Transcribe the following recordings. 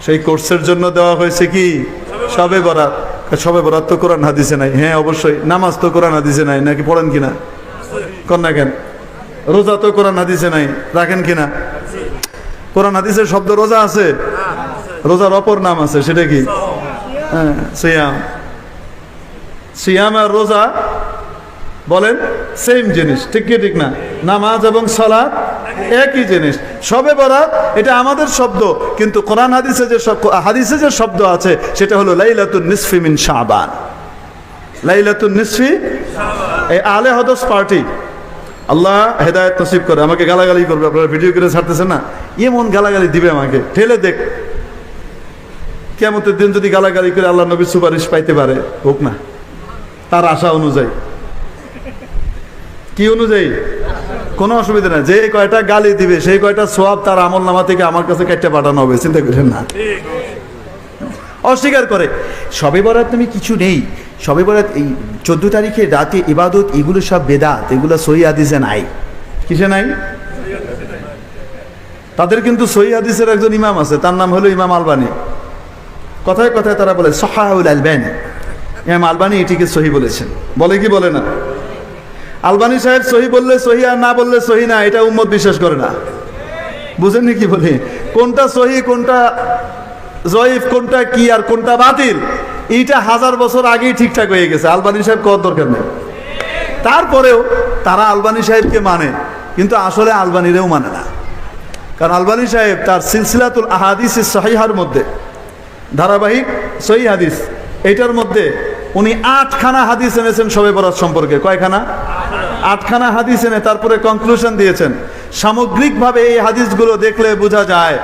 সেই কোর্সের জন্য দেওয়া হয়েছে কি শবে বরাত। শবে বরাত তো কোরআন হাদিসে নাই। হ্যাঁ অবশ্যই। নামাজ তো কোরআন হাদিসে নাই, নাকি পড়েন কিনা? কর না কেন? রোজা তো কোরআন হাদিসে নাই, রাখেন কিনা? কোরআন হাদিসের শব্দ রোজা আছে, রোজার অপর নাম আছে, সেটা কি? হ্যাঁ, সিয়াম। সিয়াম আর রোজা বলেন সেম জিনিস, ঠিক কি ঠিক না? নামাজ এবং সালাত একই জিনিস। শবে বরাত এটা আমাদের শব্দ, কিন্তু কোরআন হাদিসে যে শব্দ আছে সেটা হলো লাইলাতুন নিসফি মিন শাবান। লাইলাতুন নিসফি, এই আলে হদস পার্টি, আল্লাহ হেদায়েত নসিব করে। আমাকে গালাগালি করবে, আপনারা ভিডিও করে ছাড়তেছেন না, এমন গালাগালি দিবে আমাকে, ঠেলে দেখ। কিয়ামতের দিন যদি গালাগালি করে আল্লাহ নবী সুপারিশ পাইতে পারে, হোক না, তার আশা অনুযায়ী। কি অনুযায়ী? কোনো অসুবিধা নাই। যে কয়টা গালি দিবে সেই কয়টা সওয়াব তার আমল নামা থেকে আমার কাছে কেটে পাঠানো হবে, চিন্তা করেন না। অস্বীকার করে শবে বরাত তুমি কিছু নেই, শবে বরাত এই 14 তারিখে রাতে ইবাদত, এগুলো সব বেদাত, এগুলো সহিহ হাদিসে নাই। কিসে নাই? তাদের কিন্তু সহিহ হাদিসের একজন ইমাম আছে, তার নাম হলো ইমাম আলবানী। কথায় কথায় তারা বলে সাহাহুল আলবানী, ইমাম আলবানী এটিকে সহি বলেছেন। বলে কি বলে না? আলবানী সাহেব সহি বললে সহি, আর না বললে সহি না, এটা উম্মত বিশ্বাস করে না। বুঝেননি কি বলি? কোনটা সহি, কোনটা জয়ীফ, কোনটা কি আর কোনটা বাতিল, এইটা 1000 বছর আগেই ঠিকঠাক হয়ে গেছে। আলবানী সাহেব কত দরকার নেই। তারপরেও তারা আলবানী সাহেবকে মানে, কিন্তু আসলে আলবানীরেও মানে না। কারণ আলবানী সাহেব তার সিলসিলাতুল আহাদিস সহিহার মধ্যে, ধারাবাহিক সহিহ হাদিস, এইটার মধ্যে উনি 8খানা হাদিস এনেছেন শবে বরাত সম্পর্কে। কয়খানা? 8খানা হাদিস এনে তারপরে কনক্লুশন দিয়েছেন। সামগ্রিকভাবে এই হাদিসগুলো দেখলে বোঝা যায়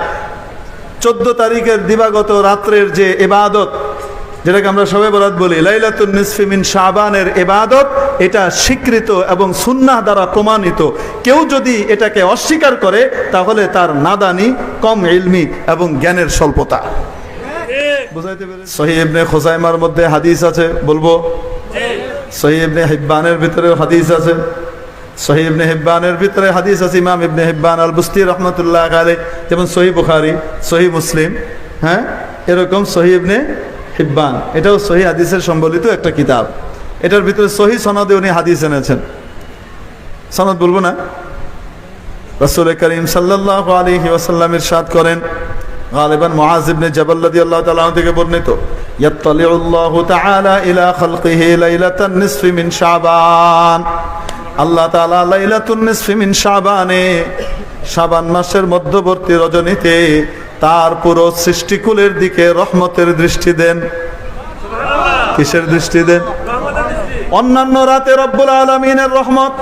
14 তারিখের দিবাগত রাত্রের যে ইবাদত, যেটাকে আমরা শবে বরাত বলি, লাইলাতুন নিসফি মিন শাবানের ইবাদত, এটা স্বীকৃত এবং সুন্নাহ দ্বারা প্রমাণিত। কেউ যদি এটাকে অস্বীকার করে তাহলে তার নাদানি, কম ইলমি এবং জ্ঞানের স্বল্পতা। বুঝাইতে পেরেছি? সহিহ ইবনে খুজাইমার মধ্যে হাদিস আছে, বলবো। সহিহ ইবনে হিব্বানের ভিতরে হাদিস আছে। সহিহ ইবনে হিব্বানের ভিতরে হাদিস আছে ইমাম ইবনে হিব্বান আল বুস্তি রহমতুল্লাহ আলাইহি, যেমন সহিহ বুখারী, সহিহ মুসলিম, হ্যাঁ, এরকম সহিহ ইবনে হিব্বান, এটাও সহিহ হাদিসের সম্বলিত একটা কিতাব। এটার ভিতরে সহিহ সনদে উনি হাদিস এনেছেন। সনদ বলবো না? রাসূল করিম সাল্লাল্লাহু আলাইহি ওয়াসাল্লাম ইরশাদ করেন, গালিবান মুআজ ইবনে জাবাল রাদিয়াল্লাহু তাআলা থেকে বর্ণিত, ইয়াত্তালিউল্লাহু তাআলা ইলা খালকিহি লাইলাতান নিসফি মিন শাবান। আল্লাহ তাআলা লাইলাতুন নিসফি মিন শাবানে, শাবান মাসের মধ্যবর্তী রজনীতে তার পুরো সৃষ্টিকুলের দিকে রহমতের দৃষ্টি দেন। কিসের দৃষ্টি দেন? অন্যান্য রাতে রব্বুল আলামিনের রহমত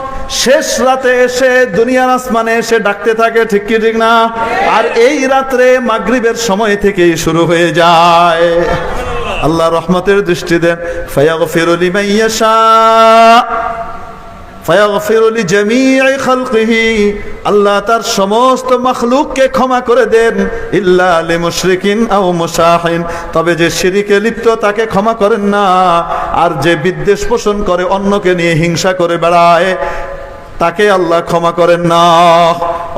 শেষ রাতে এসে দুনিয়ার আসমানে এসে ডাকতে থাকে, ঠিক কি ঠিক না? আর এই রাত্রে মাগরিবের সময় থেকেই শুরু হয়ে যায়। আল্লাহ রহমতের দৃষ্টি দেন। ফায়াগফিরু লিমান ইয়াশা, ফায়াগফিরু লিজামিই খালকিহি, আল্লাহ তার সমস্ত মাখলুককে ক্ষমা করে দেন। ইল্লা লিমুশরিকিন আও মুশাহিন, তবে যে শিরকে লিপ্ত তাকে ক্ষমা করেন না। আর যে বিদ্বেষ পোষণ করে, অন্যকে নিয়ে হিংসা করে বেড়ায়, তাকে আল্লাহ ক্ষমা করেন না।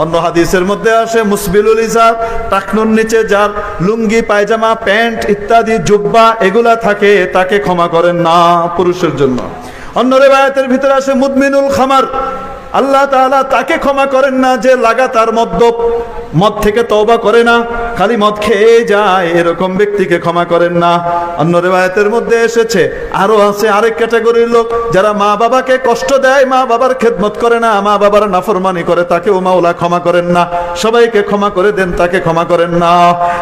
অন্য হাদিসের মধ্যে আসে মুসবিলুল ইজার, টাকনুর নিচে যার লুঙ্গি, পায়জামা, প্যান্ট ইত্যাদি জুব্বা এগুলা থাকে, তাকে ক্ষমা করেন না, পুরুষের জন্য। অন্য রিওয়ায়াতের ভিতরে আসে মুদমিনুল খামার, আল্লাহ তাআলা তাকে ক্ষমা করেন না যে লাগাতার মদ থেকে তওবা করে না, খালি মদ খেয়ে যায়, এরকম ব্যক্তিকে ক্ষমা করেন না। অন্য রিওয়ায়াতের মধ্যে এসেছে, আরো আছে আরেক ক্যাটাগরির লোক, যারা মা বাবাকে কষ্ট দেয়, মা বাবার খেদমত করে না, মা বাবার নাফরমানি করে, তাকেও মাওলা ক্ষমা করেন না। সবাইকে ক্ষমা করে দেন, তাকে ক্ষমা করেন না।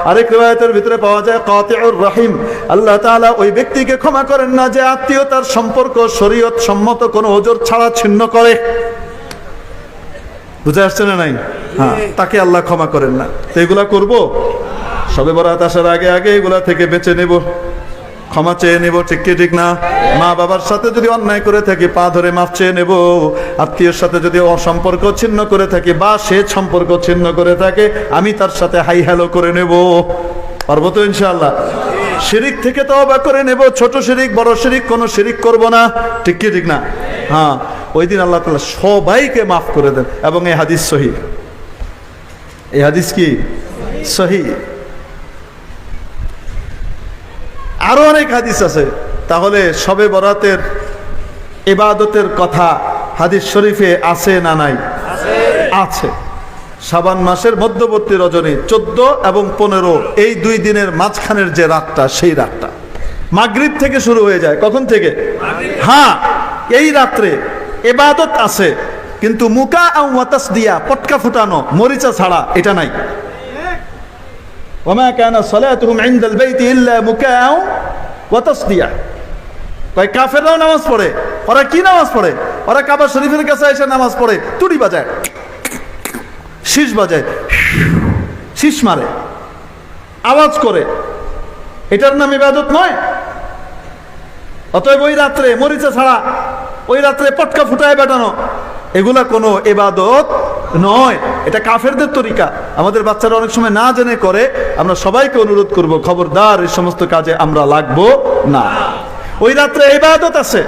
আরেক রিওয়ায়াতের ভিতরে পাওয়া যায় কাতিউর রহিম, আল্লাহ তাআলা ওই ব্যক্তিকে ক্ষমা করেন না যে আত্মীয়তার সম্পর্ক শরীয়ত সম্মত কোনো ওজর ছাড়া ছিন্ন করে। বুঝে আসছে না? নাই? হ্যাঁ, তাকে আল্লাহ ক্ষমা করেন না। তো এগুলা করবো, শবে বরাত আসার আগে আগে এগুলা থেকে বেঁচে নেব, ক্ষমা চেয়ে নেব, ঠিক কি ঠিক না? মা বাবার সাথে যদি অন্যায় করে থাকি পা ধরে মাফ চেয়ে নেব। আত্মীয়ের সাথে যদি অসম্পর্ক ছিন্ন করে থাকি বা সে সম্পর্ক ছিন্ন করে থাকে, আমি তার সাথে হাই হ্যালো করে নেব। পারবো তো ইনশাআল্লাহ? শিরিক থেকে তওবা করে নেব, ছোট শিরিক বড় শিরিক কোনো শিরিক করব না, ঠিক কি ঠিক না? হ্যাঁ, ওই দিন আল্লাহ তাআলা সবাইকে মাফ করে দেন। এবং এই হাদিস সহিহ, এই হাদিস কি সহিহ। আরো অনেক হাদিস আছে। তাহলে শবে বরাতের ইবাদতের কথা হাদিস শরীফে আছে না নাই? আছে। শাবান মাসের মধ্যবর্তী রজনী 14 এবং 15 এই 2 দিনের মাঝখানের যে রাতটা, সেই রাতটা মাগরিব থেকে শুরু হয়ে যায়। কখন থেকে? হ্যাঁ, এই রাত্রে ইবাদত আছে, কিন্তু মুকা ওয়া তাসদিয়া, পটকা ফুটানো, মরিচা ছাড়া, এটা নাই। ওয়া মা কানা সালাতুহুম ইনদাল বাইতি ইল্লা মুকা ওয়া তাসদিয়া। কয় কাফেররাও নামাজ পড়ে। ওরা কি নামাজ পড়ে? ওরা কাবা শরীফের কাছে এসে নামাজ পড়ে, তুড়ি বাজায়, শীষ বাজায়, শীষ মারে, আওয়াজ করে। এটার নাম ইবাদত নয়। অতএব ওই রাত্রে মরিচা ছাড়া, ওই রাত্রে পটকা ফুটায় বেটানো, এগুলা কোনো ইবাদত নয়। এটা কাফেরদের তরিকা। আমাদের বাচ্চারা অনেক সময় না জেনে করে। আমরা সবাইকে অনুরোধ করব, খবরদার এই সমস্ত কাজে আমরা লাগবো না। ওই রাত্রে ইবাদত আছে।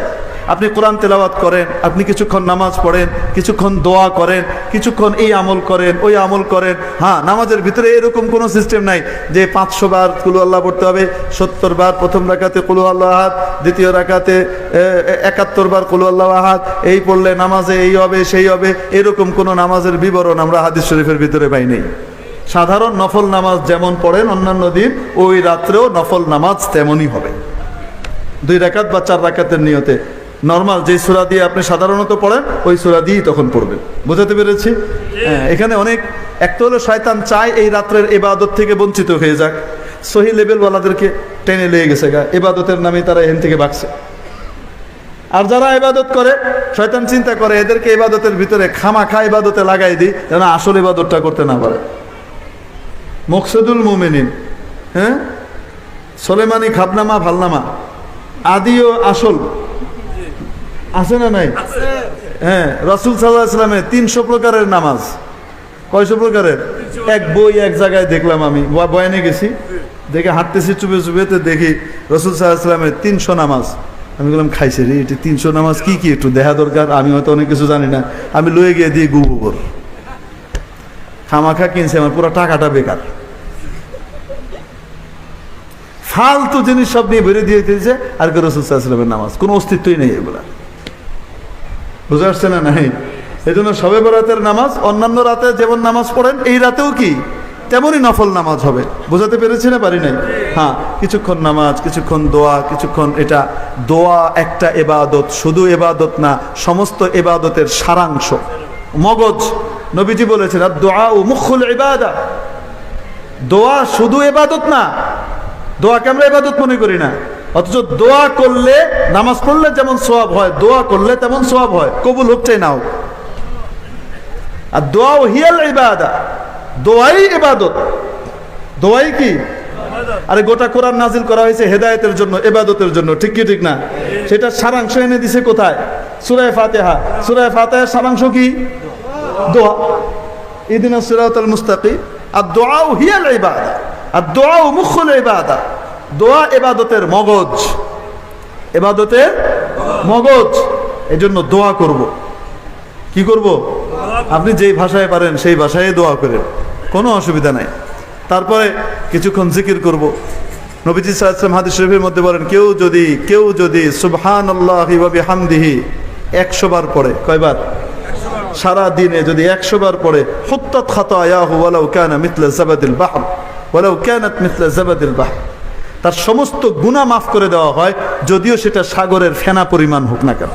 আপনি কোরআন তেলাওয়াত করেন, আপনি কিছুক্ষণ নামাজ পড়েন, কিছুক্ষণ দোয়া করেন, কিছুক্ষণ এই আমল করেন, ওই আমল করেন। হ্যাঁ, নামাজের ভিতরে এরকম কোনো সিস্টেম নাই যে 500 বার কুলু আল্লাহ পড়তে হবে, 70 বার প্রথম রাকাতে কুলু আল্লাহ আহাদ, দ্বিতীয় রাকাতে 71 বার কুলু আল্লাহ আহাদ, এই পড়লে নামাজে এই হবে সেই হবে। এরকম কোনো নামাজের বিবরণ আমরা হাদিস শরীফের ভিতরে পাই নাই। সাধারণ নফল নামাজ যেমন পড়েন অন্যান্য দিন, ওই রাত্রেও নফল নামাজ তেমনই হবে। 2 রাকাত বা 4 রাকাতের নিয়তে নর্মাল যে সূরা দিয়ে আপনি সাধারণত পড়েন, ওই সূরা দিয়েই তখন পড়বেন। বুঝাতে পেরেছি? হ্যাঁ। এখানে অনেক, একটা হলো শয়তান চায় এই রাত্রের ইবাদত থেকে বঞ্চিত হয়ে যাক। সহি লেভেলওয়ালাদেরকে টেনে লেগে গেছে গা, ইবাদতের নামে তারা এখান থেকে ভাগছে। আর যারা ইবাদত করে, শয়তান চিন্তা করে এদেরকে ইবাদতের ভিতরে খামাখা ইবাদতে লাগাই দিই, যেন আসল ইবাদতটা করতে না পারে। মকসুদুল মুমিনিন, হ্যাঁ, সোলেমানি খাবনামা ভালনামা, আদি ও আসল আছে না নাই? হ্যাঁ, রাসূল সাল্লাল্লাহু আলাইহি ওয়াসাল্লামের 300 প্রকারের নামাজ। কয়শো প্রকারের? এক বই এক জায়গায় দেখলাম, আমি বয়ানে গেছি, দেখে হাঁটতেছি চুপে চুপে, তো দেখি রাসূল সাল্লাল্লাহু আলাইহি ওয়াসাল্লামের 300 নামাজ। আমি বললাম খাইছে রে, এটি 300 নামাজ কি কি একটু দেখা দরকার। আমি হয়তো অনেক কিছু জানি না, আমি লয়ে গিয়ে দিয়ে গোবর খামাখা কিনছে, আমার পুরো টাকাটা বেকার। ফালতু জিনিস সব নিয়ে বেরিয়ে দিয়ে দিয়েছে। আর রাসূল সাল্লাল্লাহু আলাইহি ওয়াসাল্লামের নামাজ কোনো অস্তিত্বই নেই এগুলা। বুঝতে পারছে না? নাই। এই জন্য শবে বরাতের নামাজ অন্যান্য রাতে যেমন নামাজ পড়েন, এই রাতেও কি তেমনই নফল নামাজ হবে। বোঝাতে পেরেছি না পারি নাই? হ্যাঁ, কিছুক্ষণ নামাজ, কিছুক্ষণ দোয়া, কিছুক্ষণ এটা। দোয়া একটা ইবাদত, শুধু ইবাদত না, সমস্ত ইবাদতের সারাংশ, মগজ। নবীজি বলেছেন দোয়া ও মুখুল ইবাদা। দোয়া শুধু ইবাদত না, দোয়াকে আমরা ইবাদত মনে করি না, অথচ দোয়া করলে, নামাজ পড়লে যেমন সওয়াব হয়, দোয়া করলে তেমন সওয়াব হয়, কবুল হোক চাই না হোক। আর দোয়া হিয়াল ইবাদা, দোয়াই ইবাদত। দোয়াই কি? আরে গোটা কোরআন নাজিল করা হয়েছে হেদায়েতের জন্য, ইবাদতের জন্য, ঠিক কি ঠিক না? সেটা সারাংশ এনে দিছে কোথায়? সূরা ফাতিহা। সূরা ফাতিহার সারাংশ কি? দোয়া। ইহদিনাস সিরাতাল মুস্তাকিম। আর দোয়া হিয়াল ইবাদা, আর দোয়া মুখুল ইবাদা। দোয়া ইবাদতের মগজ, ইবাদতের মগজ। এজন্য দোয়া করব। কি করব? আপনি যেই ভাষায় পারেন সেই ভাষায় দোয়া করেন, কোনো অসুবিধা নাই। তারপরে কিছুক্ষণ জিকির করব। নবীজি সাল্লাল্লাহু আলাইহি ওয়াসাল্লাম হাদিস শরীফের মধ্যে বলেন, কেউ যদি সুবহানাল্লাহি ওয়া বিহামদিহি 100 বার পড়ে, কয়বার? সারা দিনে যদি 100 বার পড়ে, হুত্তাত খাতায়াহু ওয়ালাউ কানা মিথলা যাবাদিল বাহর, ওয়ালাউ কানাত মিথলা যাবাদিল বাহর। তার সমস্ত গুনাহ মাফ করে দেওয়া হয়, যদিও সেটা সাগরের ফেনা পরিমাণ হোক না কেন।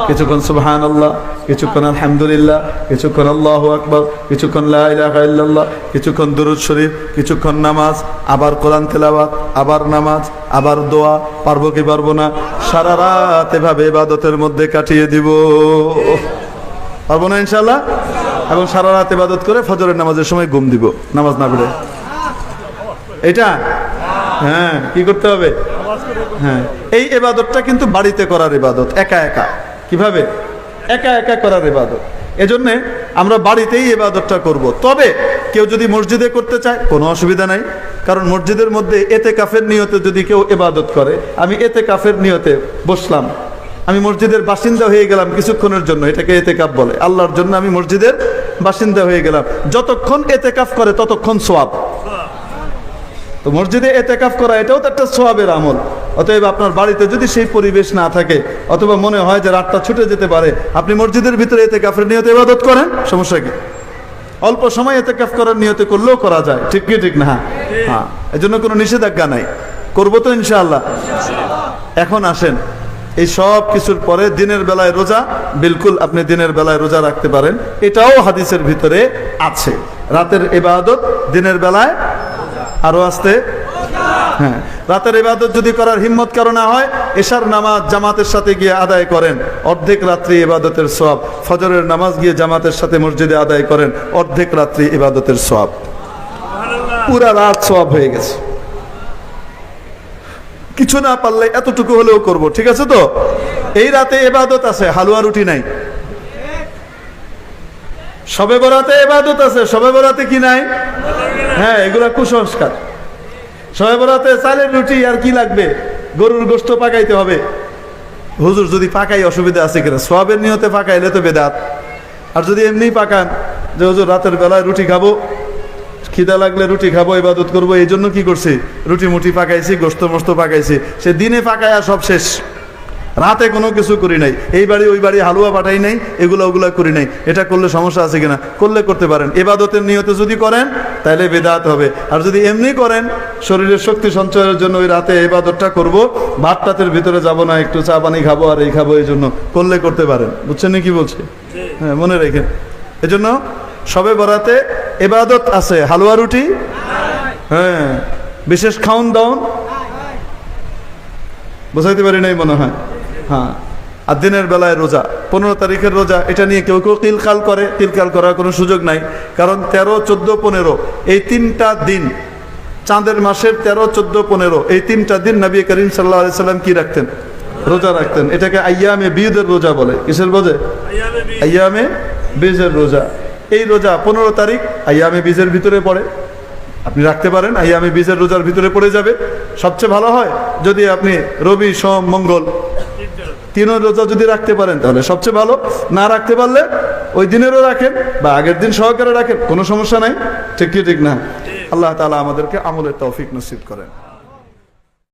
কিছুক্ষণ সুবহানাল্লাহ, কিছুক্ষণ আলহামদুলিল্লাহ, কিছুক্ষণ আল্লাহু আকবার, কিছুক্ষণ লা ইলাহা ইল্লাল্লাহ, কিছুক্ষণ দুরূদ শরীফ, কিছুক্ষণ নামাজ, আবার কোরআন তেলাওয়াত, আবার নামাজ, আবার দোয়া। পারবো কি পারবো না? সারা রাত এভাবে ইবাদতের মধ্যে কাটিয়ে দিব। পারবো না ইনশাআল্লাহ? এবং সারা রাত ইবাদত করে ফজরের নামাজের সময় ঘুম দিব, নামাজ না পড়ে। এটা হ্যাঁ, কি করতে হবে? হ্যাঁ, এই ইবাদতটা কিন্তু বাড়িতে করার ইবাদত, একা একা। কিভাবে? একা একা করার ইবাদত। এজন্যে আমরা বাড়িতেই ইবাদতটা করব। তবে কেউ যদি মসজিদে করতে চায়, কোনো অসুবিধা নাই। কারণ মসজিদের মধ্যে এতেকাফের নিয়তে যদি কেউ ইবাদত করে, আমি এতেকাফের নিয়তে বসলাম, আমি মসজিদের বাসিন্দা হয়ে গেলাম কিছুক্ষণের জন্য, এটাকে এতেকাফ বলে। আল্লাহর জন্য আমি মসজিদের বাসিন্দা হয়ে গেলাম। যতক্ষণ এতেকাফ করে ততক্ষণ সওয়াব। তো মসজিদে এতেকাফ করা এটাও তো একটা সওয়াবের আমল। অতএব আপনার বাড়িতে যদি সেই পরিবেশ না থাকে অথবা মনে হয় যে রাতটা ছুটে যেতে পারে, আপনি মসজিদের ভিতরে এতেকাফের নিয়তে ইবাদত করেন, সমস্যা কি? অল্প সময় এতেকাফ করার নিয়তে করলেও করা যায়, ঠিক কি ঠিক না? হ্যাঁ, এই জন্য কোনো নিষেধাজ্ঞা নাই, করবো তো ইনশাআল্লাহ। এখন আসেন, এই সব কিছুর পরে দিনের বেলায় রোজা, বিলকুল আপনি দিনের বেলায় রোজা রাখতে পারেন, এটাও হাদিসের ভিতরে আছে। রাতের ইবাদত দিনের বেলায় আরো আসতে, হ্যাঁ, রাতের ইবাদত যদি করার হিম্মত কারো না হয়, এশার নামাজ জামাতের সাথে গিয়ে আদায় করেন, অর্ধেক রাত্রি ইবাদতের সওয়াব। ফজরের নামাজ গিয়ে জামাতের সাথে মসজিদে আদায় করেন, অর্ধেক রাত্রি ইবাদতের সওয়াব, পুরা রাত সওয়াব হয়ে গেছে। কিছু না পারলে এতটুকু হলেও করব, ঠিক আছে তো? এই রাতে ইবাদত আছে, হালুয়া রুটি নাই। শবে বরাতে ইবাদত আছে, শবে বরাতে কি নাই? হ্যাঁ, এগুলা কুসংস্কার। শবে বরাতে চালের রুটি আর কি লাগবে, গরুর গোশত পাকাইতে হবে। হুজুর যদি পাকাই অসুবিধা আছে কিনা? সওয়াবের নিয়তে পাকাইলে তো বেদাত। আর যদি এমনি পাকান যে হুজুর রাতের বেলায় রুটি খাবো, খিদা লাগলে রুটি খাবো, ইবাদত করবো, এই জন্য কি করছি, রুটি মুটি পাকাইছি, গোশত মোস্ত পাকাইছি, সে দিনে পাকায়া সব শেষ, রাতে কোনো কিছু করি নাই, এই বাড়ি ওই বাড়ি হালুয়া পাঠাই নাই, এগুলো ওগুলা করি নাই। এটা করলে সমস্যা আছে কিনা? করলে করতে পারেন। ইবাদতের নিয়তে যদি করেন তাহলে বেদাত হবে। আর যদি এমনি করেন শরীরের শক্তি সঞ্চয়ের জন্য, ওই রাতে ইবাদতটা করব, ভাত টাতের ভিতরে যাব না, একটু চা পানি খাবো আর এই খাবো, এই জন্য করলে করতে পারেন। বুঝছেন কি বলছে? হ্যাঁ, মনে রেখেন। এজন্য শবে বরাতে ইবাদত আছে, হালুয়া রুটি, হ্যাঁ, বিশেষ খাউন দাউন, বুঝাইতে পারি নাই মনে হয়। হ্যাঁ, আর দিনের বেলায় রোজা, 15 তারিখের রোজা, এটা নিয়ে কেউ কেউ কিলকাল করে, কিলকাল করার কোনো সুযোগ নাই। কারণ 13, 14, 15 এই 3টা দিন, চাঁদের মাসের 13, 14, 15 এই 3টা দিন নবী করিম সাল্লাল্লাহু আলাইহি সাল্লাম কি রাখতেন? রোজা রাখতেন। এটাকে আইয়ামে বীজের রোজা বলে। কিসের বোঝে? আইয়ামে বীজের রোজা। এই রোজা 15 তারিখ আইয়ামে বীজের ভিতরে পড়ে, আপনি রাখতে পারেন, আইয়ামে বীজের রোজার ভিতরে পড়ে যাবে। সবচেয়ে ভালো হয় যদি আপনি রবি, সোম, মঙ্গল 3 রোজা যদি রাখতে পারেন তাহলে সবচেয়ে ভালো। না রাখতে পারলে ওই দিনেরও রাখেন বা আগের দিন সহকারে রাখেন, কোনো সমস্যা নাই, ঠিক কি ঠিক না? আল্লাহ তাআলা আমাদেরকে আমলের তৌফিক নসিব করেন।